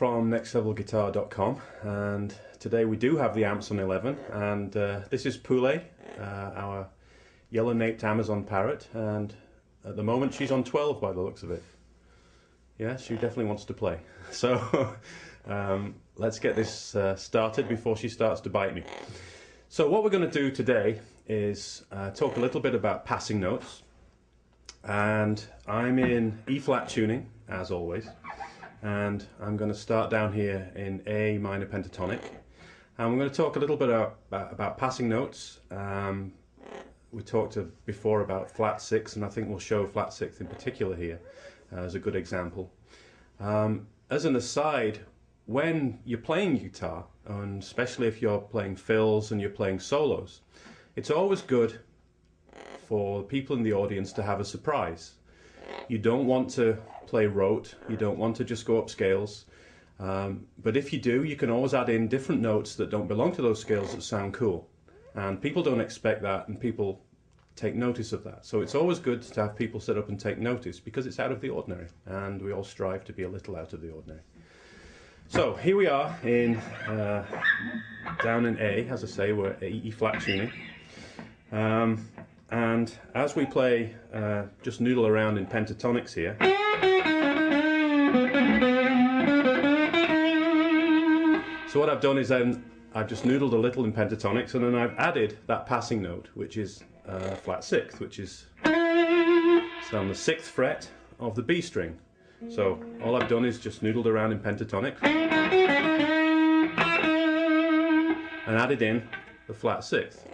from nextlevelguitar.com, and today we do have the amps on 11, and this is Poulet, our yellow-naped Amazon parrot, and at the moment she's on 12 by the looks of it. Yeah, she definitely wants to play. So let's get this started before she starts to bite me. So what we're going to do today is talk a little bit about passing notes, and I'm in E-flat tuning as always, and I'm going to start down here in A minor pentatonic, and we're going to talk a little bit about passing notes. We talked before about flat 6, and I think we'll show flat 6 in particular here as a good example. As an aside, when you're playing guitar, and especially if you're playing fills and you're playing solos, it's always good for people in the audience to have a surprise. You don't want to play rote, you don't want to just go up scales, but if you do, you can always add in different notes that don't belong to those scales that sound cool. And people don't expect that, and people take notice of that. So it's always good to have people sit up and take notice, because it's out of the ordinary, and we all strive to be a little out of the ordinary. So here we are in down in A, as I say, we're E-flat tuning. And as we play, just noodle around in pentatonics here. So what I've done is I've just noodled a little in pentatonics, and then I've added that passing note, which is flat 6, which is on the 6th fret of the B string. So all I've done is just noodled around in pentatonic and added in the flat 6th.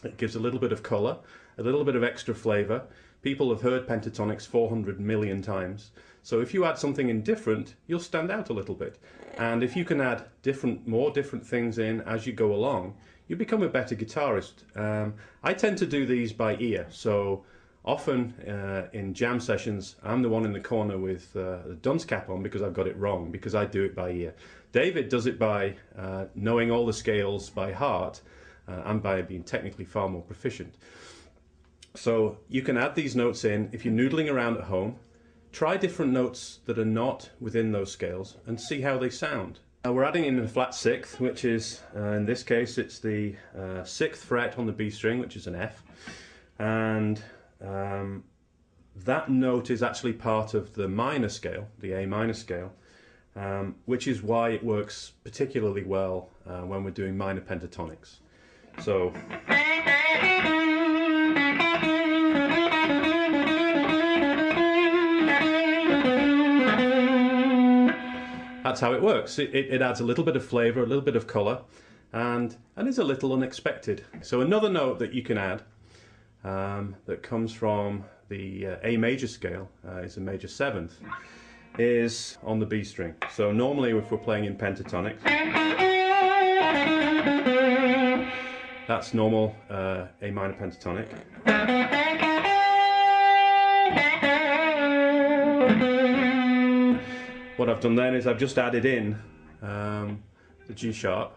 It gives a little bit of colour, a little bit of extra flavour. People have heard pentatonics 400 million times, so if you add something in different, you'll stand out a little bit. And if you can add more different things in as you go along, you become a better guitarist. I tend to do these by ear, so often in jam sessions I'm the one in the corner with the dunce cap on because I've got it wrong, because I do it by ear. David does it by knowing all the scales by heart, and by being technically far more proficient. So you can add these notes in if you're noodling around at home. Try different notes that are not within those scales and see how they sound. Now we're adding in the flat 6th, which is, in this case, it's the 6th fret on the B string, which is an F. And that note is actually part of the minor scale, the A minor scale, which is why it works particularly well when we're doing minor pentatonics. So that's how it works. It adds a little bit of flavour, a little bit of colour, and is a little unexpected. So another note that you can add that comes from the A major scale, is a major 7th, is on the B string. So normally if we're playing in pentatonic, that's normal A minor pentatonic. What I've done then is I've just added in the G sharp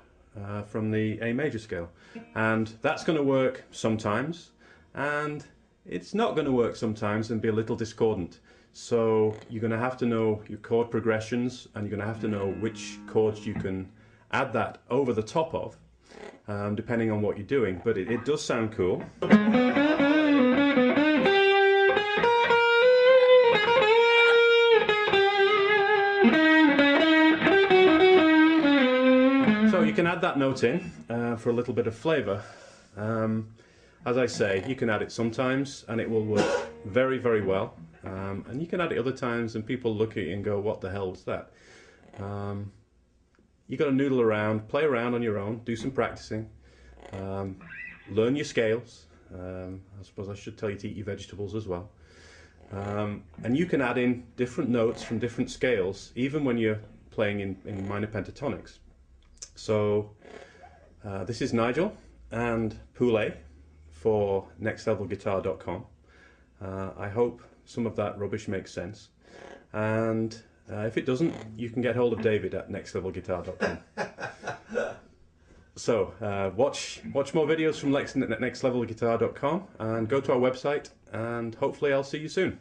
from the A major scale, and that's going to work sometimes, and it's not going to work sometimes and be a little discordant. So you're going to have to know your chord progressions, and you're going to have to know which chords you can add that over the top of, depending on what you're doing. But it does sound cool. So you can add that note in for a little bit of flavour. As I say, you can add it sometimes and it will work very, very well. And you can add it other times and people look at it and go, what the hell was that? You've got to noodle around, play around on your own, do some practicing, learn your scales. I suppose I should tell you to eat your vegetables as well. And you can add in different notes from different scales, even when you're playing in minor pentatonics. So this is Nigel and Poulet for nextlevelguitar.com. I hope some of that rubbish makes sense, and if it doesn't, you can get hold of David at nextlevelguitar.com. So watch more videos from nextlevelguitar.com, and go to our website, and hopefully I'll see you soon.